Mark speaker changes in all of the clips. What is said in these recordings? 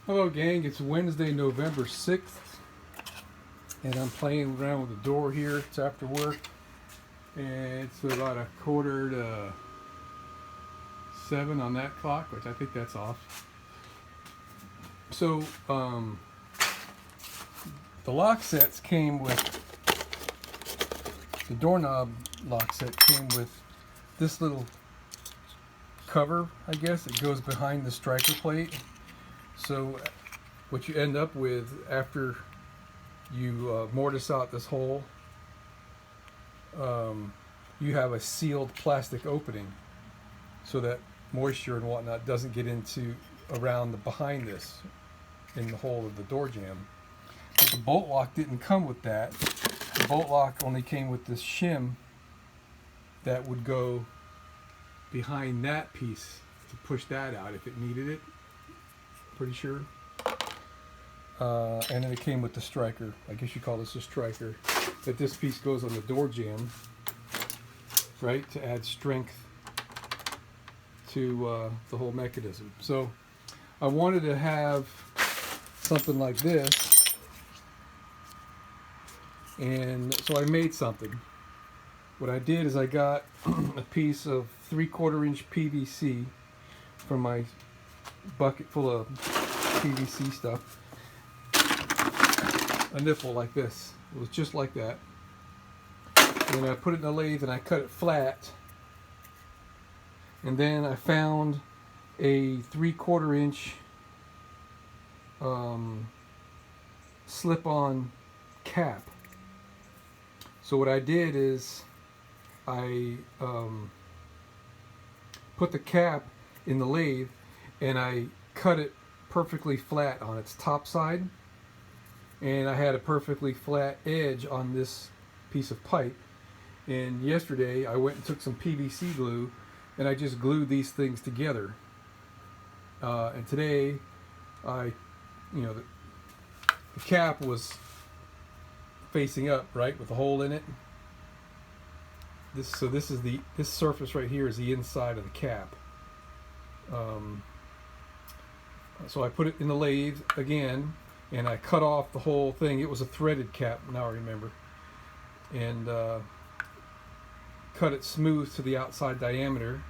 Speaker 1: Hello gang, it's Wednesday, November 6th, and I'm playing around with the door here. It's after work, and it's about 6:45 on that clock, which I think that's off. So, the lock sets came with, the doorknob lock set came with this little cover, I guess. It goes behind the striker plate. So what you end up with after you mortise out this hole, you have a sealed plastic opening so that moisture and whatnot doesn't get into around the behind this in the hole of the door jamb. But the bolt lock didn't come with that. The bolt lock only came with this shim that would go behind that piece to push that out if it needed it. Pretty sure. And then it came with the striker. I guess you call this a striker. That this piece goes on the door jamb, right, to add strength to the whole mechanism. So I wanted to have something like this, and so I made something. What I did is I got a piece of 3/4 inch PVC from my bucket full of PVC stuff, a nipple like this. It was just like that. And then I put it in the lathe and I cut it flat, and then I found a 3/4 inch slip-on cap. So what I did is I put the cap in the lathe and I cut it perfectly flat on its top side, and I had a perfectly flat edge on this piece of pipe. And yesterday I went and took some PVC glue and I just glued these things together, and today the cap was facing up, right, with a hole in it. This surface right here is the inside of the cap. So I put it in the lathe again, and I cut off the whole thing. It was a threaded cap, now I remember, and cut it smooth to the outside diameter.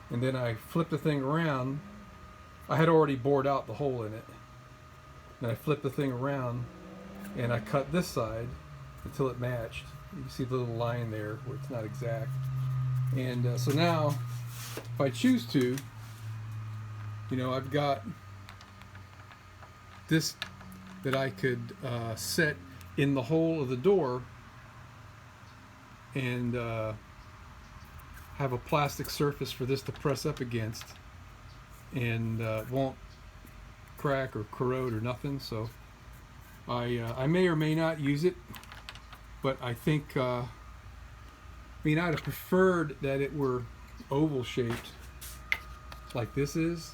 Speaker 1: And then I flipped the thing around. I had already bored out the hole in it. Then I flipped the thing around and I cut this side until it matched. You can see the little line there where it's not exact. And so now, if I choose to, I've got this that I could set in the hole of the door and have a plastic surface for this to press up against, and it won't crack or corrode or nothing. So I may or may not use it, but I think I'd have preferred that it were oval shaped like this is,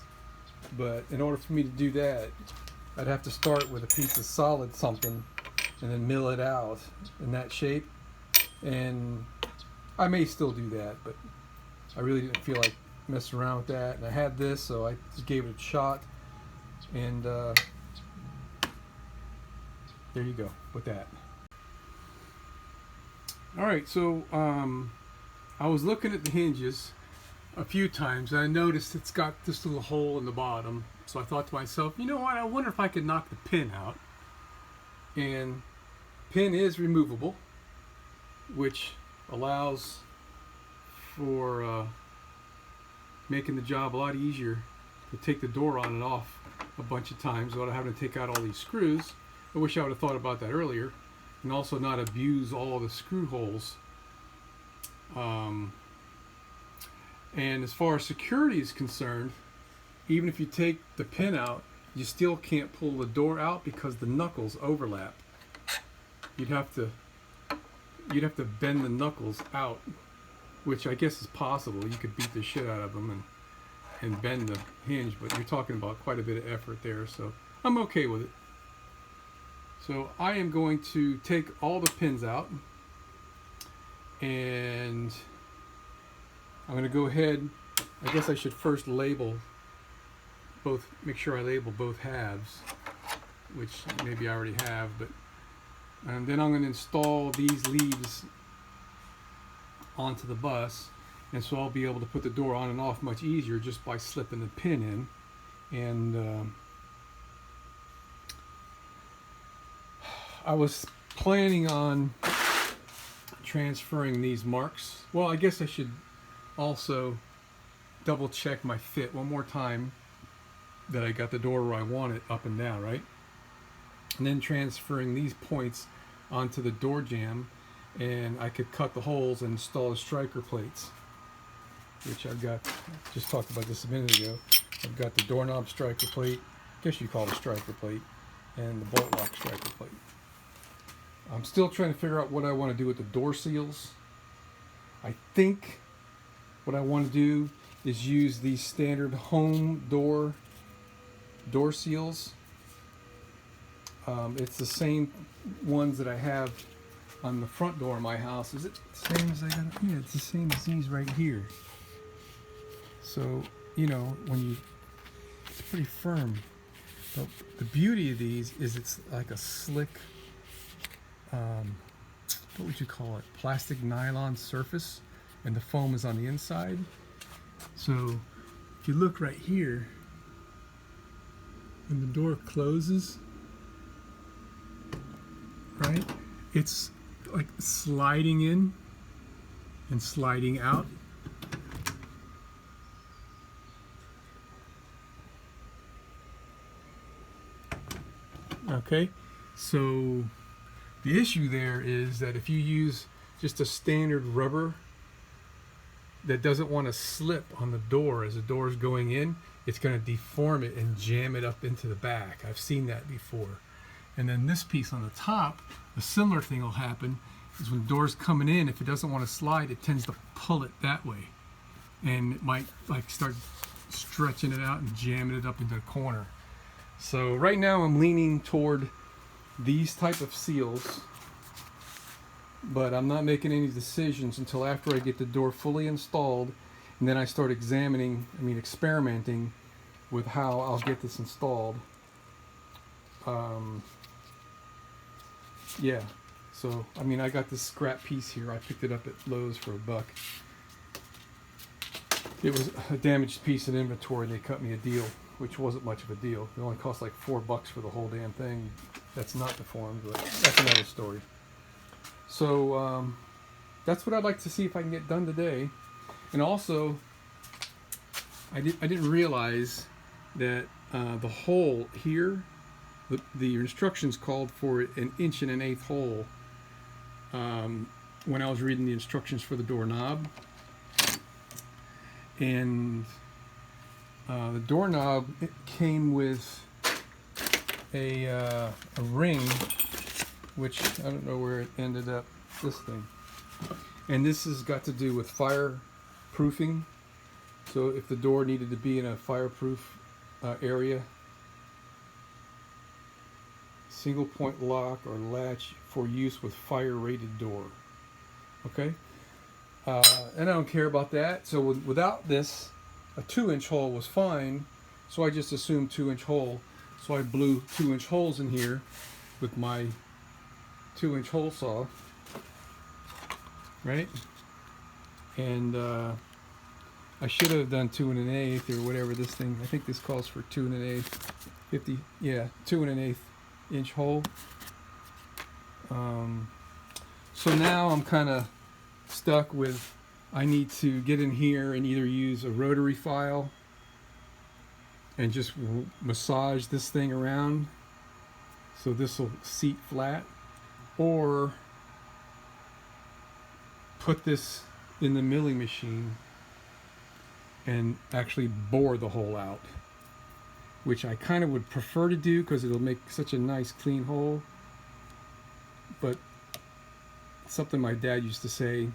Speaker 1: but in order for me to do that, I'd have to start with a piece of solid something and then mill it out in that shape. And I may still do that, but I really didn't feel like messing around with that. And I had this, so I just gave it a shot. And there you go with that. Alright, so I was looking at the hinges a few times, and I noticed it's got this little hole in the bottom. So I thought to myself, you know what, I wonder if I could knock the pin out. And pin is removable, which allows for making the job a lot easier to take the door on and off a bunch of times without having to take out all these screws. I wish I would have thought about that earlier, and also not abuse all of the screw holes. And as far as security is concerned, even if you take the pin out, you still can't pull the door out because the knuckles overlap. You'd have to bend the knuckles out, which I guess is possible. You could beat the shit out of them and bend the hinge, but you're talking about quite a bit of effort there, so I'm okay with it. So I am going to take all the pins out, and I'm going to go ahead, I guess I should first label both, make sure I label both halves, which maybe I already have, but and then I'm going to install these leaves onto the bus, and so I'll be able to put the door on and off much easier just by slipping the pin in. And I was planning on transferring these marks. Well, I guess I should also double check my fit one more time, that I got the door where I want it, up and down, right? And then transferring these points onto the door jamb, and I could cut the holes and install the striker plates, which I've got. Just talked about this a minute ago. I've got the doorknob striker plate, I guess you call it a striker plate, and the bolt lock striker plate. I'm still trying to figure out what I want to do with the door seals. I think what I want to do is use these standard home door seals. It's the same ones that I have on the front door of my house. Is it the same as I got? Yeah, it's the same as these right here. So, you know, it's pretty firm. But the beauty of these is it's like a slick, what would you call it? Plastic nylon surface, and the foam is on the inside. So if you look right here, when the door closes, right, it's like sliding in and sliding out. Okay, so the issue there is that if you use just a standard rubber that doesn't want to slip on the door as the door is going in, it's going to deform it and jam it up into the back. I've seen that before. And then this piece on the top, a similar thing will happen, is when the door's coming in, if it doesn't want to slide, it tends to pull it that way. And it might like start stretching it out and jamming it up into the corner. So right now I'm leaning toward these type of seals, but I'm not making any decisions until after I get the door fully installed, and then I start experimenting with how I'll get this installed. Yeah, so I got this scrap piece here. I picked it up at Lowe's for $1. It was a damaged piece in inventory, and they cut me a deal, which wasn't much of a deal. It only cost like $4 for the whole damn thing. That's not deformed, but that's another story. So that's what I'd like to see if I can get done today. And also, I didn't realize that the hole here, the instructions called for an 1 1/8 hole when I was reading the instructions for the doorknob. And the doorknob, it came with a ring, which I don't know where it ended up, this thing. And this has got to do with fireproofing. So if the door needed to be in a fireproof area, single point lock or latch for use with fire rated door. Okay? And I don't care about that. So without this, a 2-inch hole was fine. So I just assumed 2-inch hole. So I blew 2-inch holes in here with my 2-inch hole saw. Right? And I should have done 2 1/8 or whatever this thing. I think this calls for 2 1/8, 50. Yeah, 2 1/8 inch hole. So now I'm kind of stuck with, I need to get in here and either use a rotary file and just massage this thing around so this will seat flat, or put this in the milling machine and actually bore the hole out, which I kind of would prefer to do because it'll make such a nice clean hole. But something my dad used to say,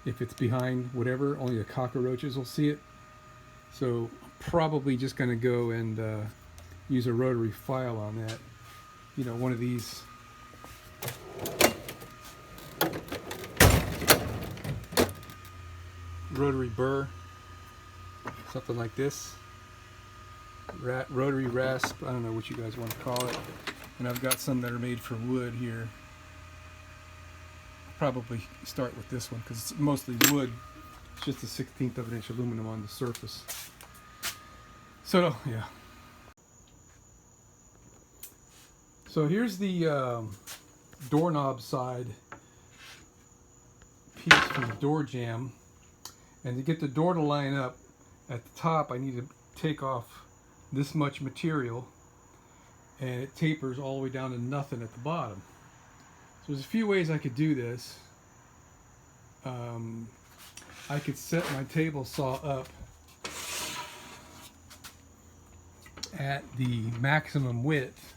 Speaker 1: if it's behind whatever, only the cockroaches will see it. So I'm probably just going to go and use a rotary file on that. You know, one of these rotary burr, something like this. rotary rasp, I don't know what you guys want to call it. And I've got some that are made for wood here. Probably start with this one because it's mostly wood. It's just a 1/16 of an inch aluminum on the surface. So yeah. So here's the doorknob side piece from the door jamb, and to get the door to line up at the top, I need to take off this much material, and it tapers all the way down to nothing at the bottom. So there's a few ways I could do this. I could set my table saw up at the maximum width.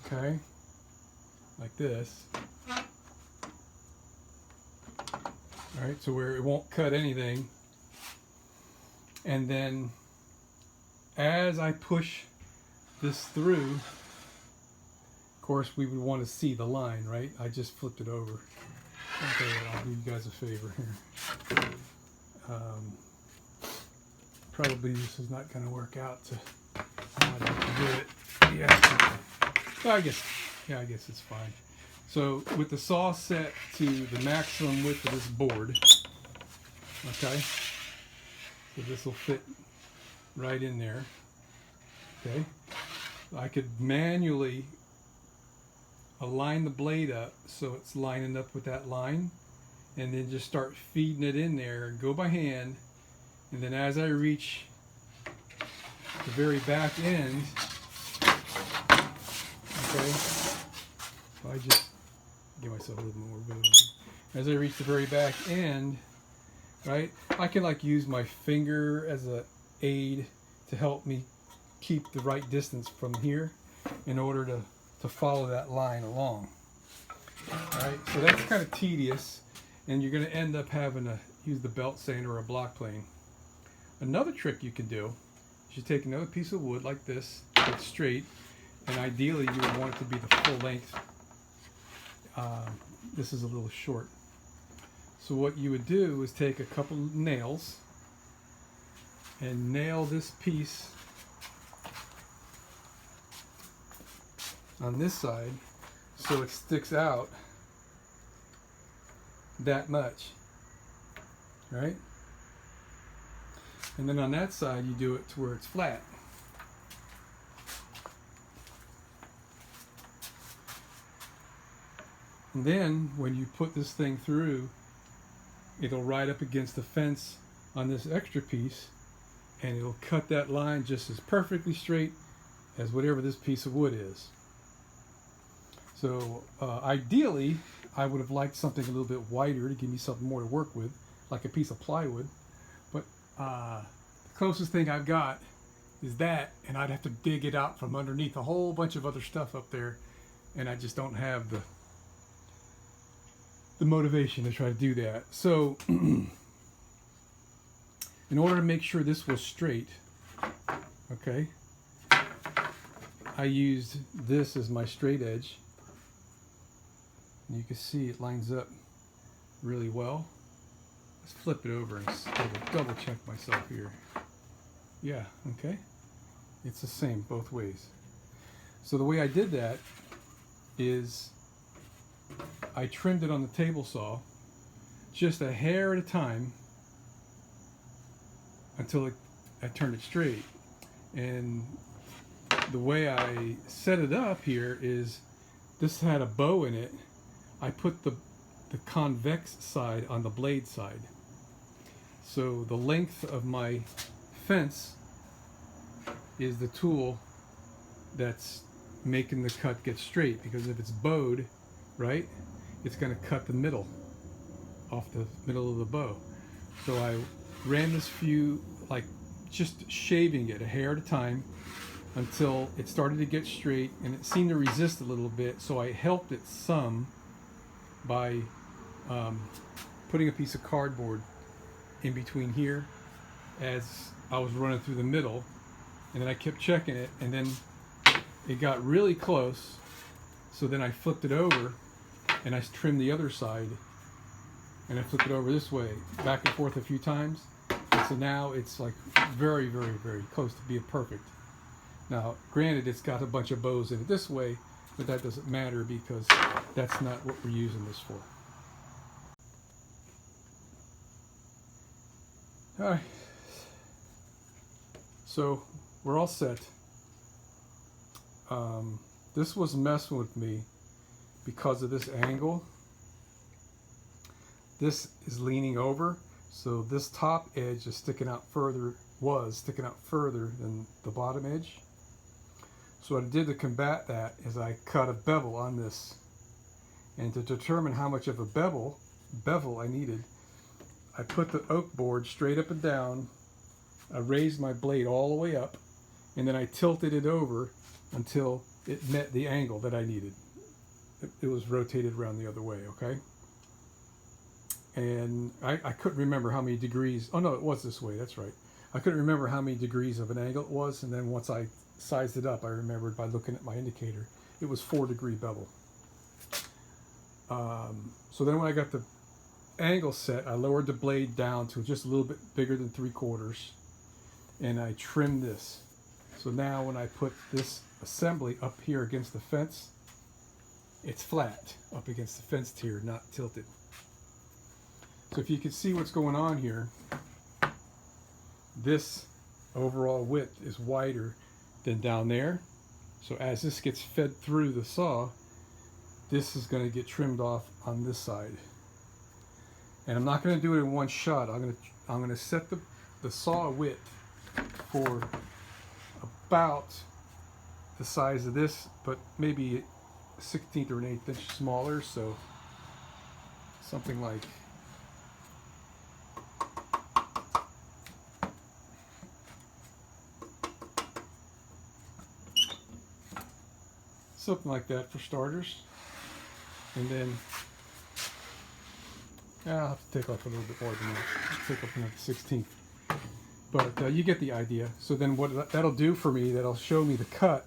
Speaker 1: Okay, like this. All right, so where it won't cut anything. And then as I push this through, of course we would want to see the line, right? I just flipped it over. Okay, I'll do you guys a favor here. Probably this is not going to work out to how I'd like to do it. Yeah. Well, I guess it's fine. So with the saw set to the maximum width of this board, okay, so this will fit right in there, okay, I could manually align the blade up so it's lining up with that line, and then just start feeding it in there and go by hand, and then as I reach the very back end, okay, so I just give myself a little more room. As I reach the very back end, right, I can like use my finger as a aid to help me keep the right distance from here in order to follow that line along. Alright, so that's kind of tedious, and you're going to end up having to use the belt sander or a block plane. Another trick you can do is you take another piece of wood like this, that's straight, and ideally you would want it to be the full length. This is a little short. So what you would do is take a couple nails and nail this piece on this side so it sticks out that much, right? And then on that side you do it to where it's flat. And then when you put this thing through, it'll ride up against the fence on this extra piece, and it'll cut that line just as perfectly straight as whatever this piece of wood is. So ideally I would have liked something a little bit wider to give me something more to work with, like a piece of plywood, but the closest thing I've got is that, and I'd have to dig it out from underneath a whole bunch of other stuff up there, and I just don't have the motivation to try to do that. So in order to make sure this was straight, okay, I used this as my straight edge, and you can see it lines up really well. Let's flip it over and double check myself here. Yeah, okay, it's the same both ways. So the way I did that is I trimmed it on the table saw just a hair at a time until I turned it straight. And the way I set it up here is this had a bow in it. I put the convex side on the blade side. So the length of my fence is the tool that's making the cut get straight, because if it's bowed, right, it's going to cut the middle off the middle of the bow. So I ran this like just shaving it a hair at a time until it started to get straight, and it seemed to resist a little bit, so I helped it some by putting a piece of cardboard in between here as I was running through the middle, and then I kept checking it, and then it got really close, so then I flipped it over and I trim the other side, and I flip it over this way, back and forth a few times. And so now it's like very, very, very close to being perfect. Now, granted, it's got a bunch of bows in it this way, but that doesn't matter because that's not what we're using this for. All right, so we're all set. This was messing with me because of this angle. This is leaning over, so this top edge is sticking out further, sticking out further than the bottom edge. So what I did to combat that is I cut a bevel on this, and to determine how much of a bevel I needed, I put the oak board straight up and down. I raised my blade all the way up, and then I tilted it over until it met the angle that I needed. It was rotated around the other way, okay? And I couldn't remember how many degrees. Oh no, it was this way, that's right. I couldn't remember how many degrees of an angle it was, and then once I sized it up, I remembered by looking at my indicator, it was 4-degree bevel. So then when I got the angle set, I lowered the blade down to just a little bit bigger than 3/4, and I trimmed this. So now when I put this assembly up here against the fence, it's flat up against the fence tier, not tilted. So if you can see what's going on here, this overall width is wider than down there. So as this gets fed through the saw, this is going to get trimmed off on this side. And I'm not going to do it in one shot. I'm going to set the saw width for about the size of this, but maybe a 1/16 or an 1/8 inch smaller. So something like that for starters. And then I'll have to take off a little bit more than that. Take off another 1/16. But you get the idea. So then what that'll do for me, that'll show me the cut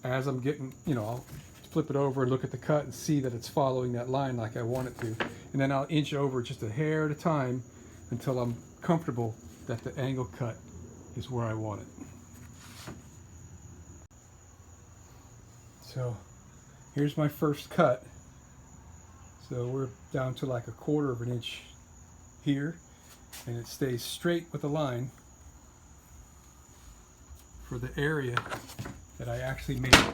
Speaker 1: as I'm getting, I'll flip it over and look at the cut and see that it's following that line like I want it to. And then I'll inch over just a hair at a time until I'm comfortable that the angle cut is where I want it. So here's my first cut. So we're down to like 1/4 of an inch here, and it stays straight with the line for the area that I actually made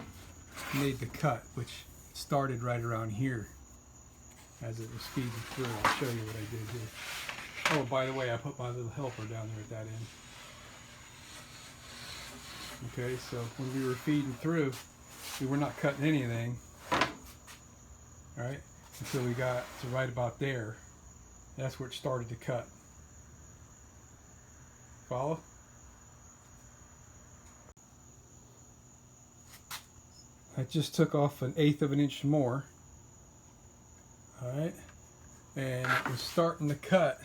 Speaker 1: the cut, which started right around here as it was feeding through. I'll show you what I did here. Oh, by the way, I put my little helper down there at that end. Okay, so when we were feeding through, we were not cutting anything, all right, until we got to right about there. That's where it started to cut. Follow? I just took off 1/8 of an inch more, all right, and it was starting to cut.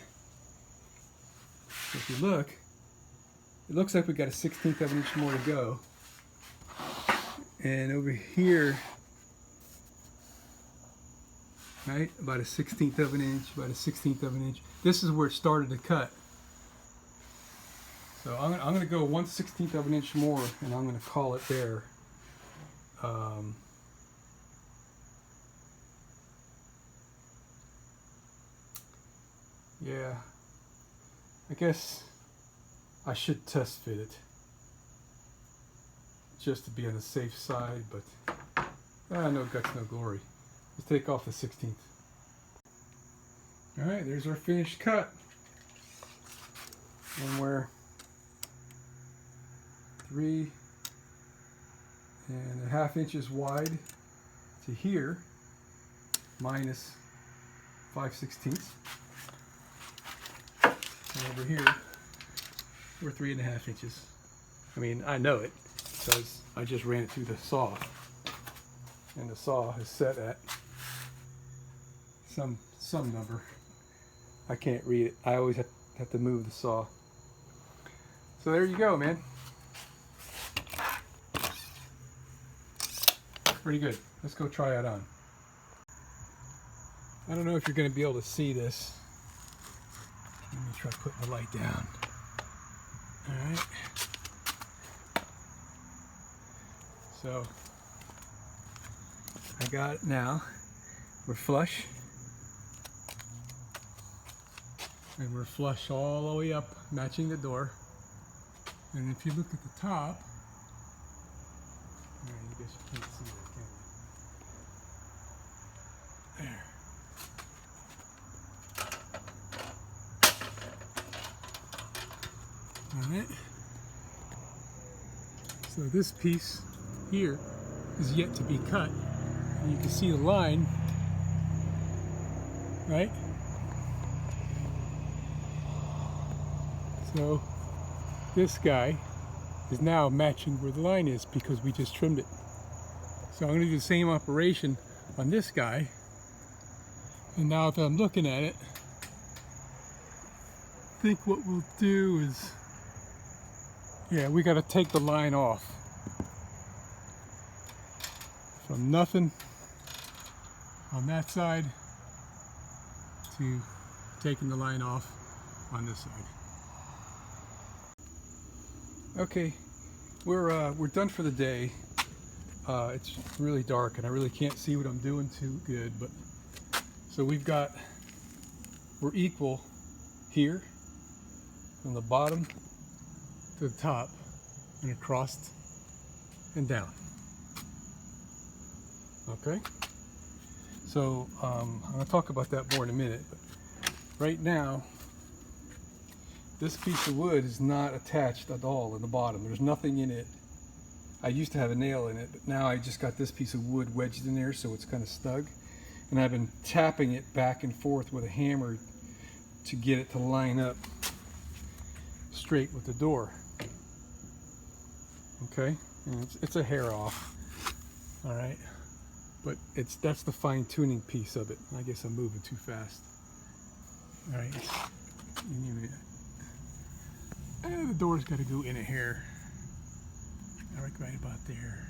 Speaker 1: If you look, it looks like we got a 1/16 of an inch more to go. And over here, right, about a 1/16 of an inch, about a 1/16 of an inch. This is where it started to cut. So I'm going to go 1/16 of an inch more, and I'm going to call it there. Yeah, I guess I should test fit it just to be on the safe side, but no guts, no glory. Let's take off the 1/16. All right, there's our finished cut, and we're 3.5 inches wide to here, minus 5/16. And over here, we're 3.5 inches. I mean, I know it because I just ran it through the saw, and the saw is set at some number. I can't read it. I always have to move the saw. So there you go, man. Pretty good. Let's go try it on. I don't know if you're going to be able to see this. Let me try putting the light down. All right. So I got it now. We're flush. And we're flush all the way up, matching the door. And if you look at the top, all right, I guess you can't see that, can you? There. All right. So this piece here is yet to be cut. And you can see the line, right? So this guy is now matching where the line is because we just trimmed it. So I'm going to do the same operation on this guy. And now that I'm looking at it, I think what we'll do is, yeah, we got to take the line off. From nothing on that side to taking the line off on this side. Okay, we're done for the day. It's really dark and I really can't see what I'm doing too good, but so we're equal here from the bottom to the top and across and down. Okay, so I'm going to talk about that more in a minute, but right now this piece of wood is not attached at all in the bottom. There's nothing in it. I used to have a nail in it, but now I just got this piece of wood wedged in there, so it's kind of snug. And I've been tapping it back and forth with a hammer to get it to line up straight with the door. Okay, and it's a hair off. All right, but that's the fine tuning piece of it. I guess I'm moving too fast. All right. The door's got to go in a hair. Right about there.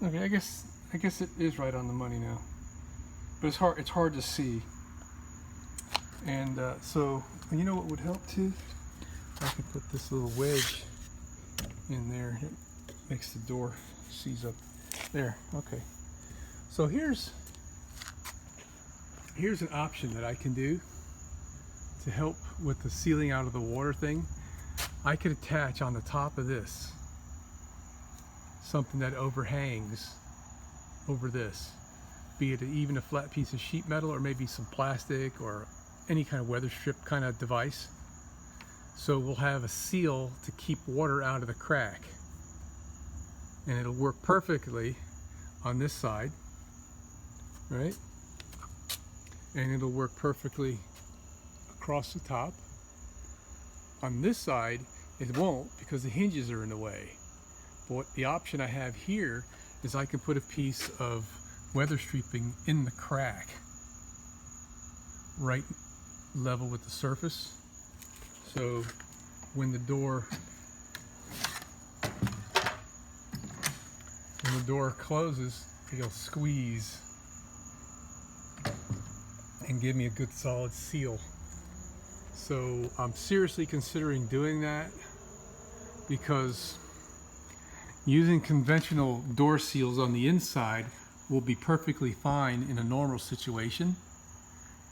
Speaker 1: Okay, I guess it is right on the money now, but it's hard to see. And so you know what would help too? I could put this little wedge in there. It makes the door seize up there. Okay. So here's an option that I can do to help with the sealing out of the water thing. I could attach on the top of this something that overhangs over this, be it even a flat piece of sheet metal or maybe some plastic or any kind of weather strip kind of device. So we'll have a seal to keep water out of the crack, and it'll work perfectly on this side, right? And it'll work perfectly across the top. On this side it won't because the hinges are in the way. But the option I have here is I can put a piece of weather stripping in the crack right level with the surface, so when the door closes, it'll squeeze and give me a good solid seal. So I'm seriously considering doing that because using conventional door seals on the inside will be perfectly fine in a normal situation,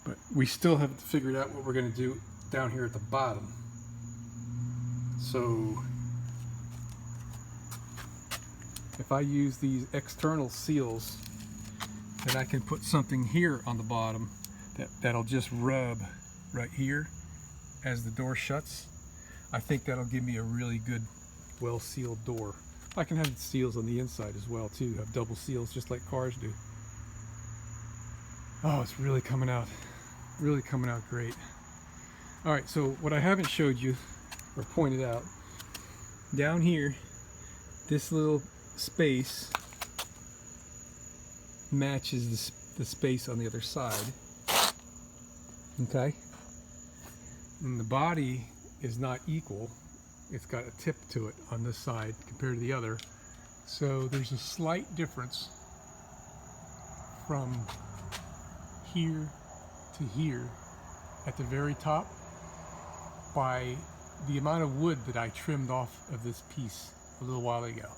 Speaker 1: but we still haven't figured out what we're going to do down here at the bottom. So if I use these external seals, then I can put something here on the bottom that'll just rub right here as the door shuts. I think that'll give me a really good, well-sealed door. I can have seals on the inside as well too, have double seals just like cars do. Oh, it's really coming out great. All right, so what I haven't showed you or pointed out, down here, this little space matches the space on the other side. Okay, and the body is not equal. It's got a tip to it on this side compared to the other, so there's a slight difference from here to here at the very top by the amount of wood that I trimmed off of this piece a little while ago.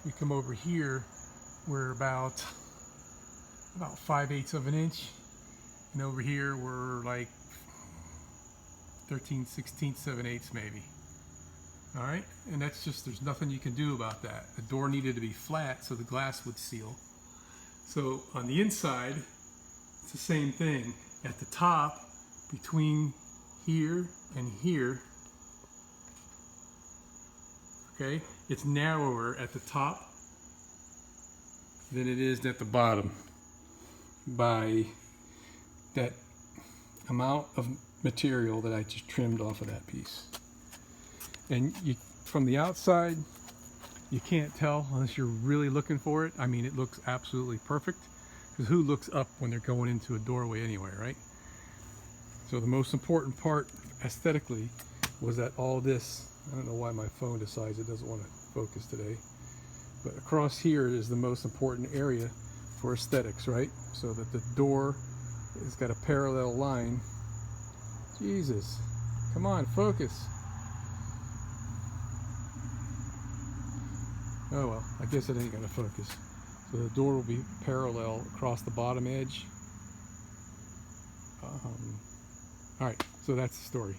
Speaker 1: We come over here, we're about 5/8 of an inch, and over here we're like 13/16, 7/8 maybe. All right, and that's just, there's nothing you can do about that. The door needed to be flat so the glass would seal. So on the inside, it's the same thing. At the top, between here and here, okay, it's narrower at the top than it is at the bottom by that amount of material that I just trimmed off of that piece. And you, from the outside, you can't tell unless you're really looking for it. I mean, it looks absolutely perfect, because who looks up when they're going into a doorway anyway, right? So the most important part aesthetically was that all this, I don't know why my phone decides it doesn't want to focus today, but across here is the most important area for aesthetics, right? So that the door has got a parallel line. Jesus, come on, focus. Oh well, I guess it ain't gonna focus. So the door will be parallel across the bottom edge. All right, so that's the story.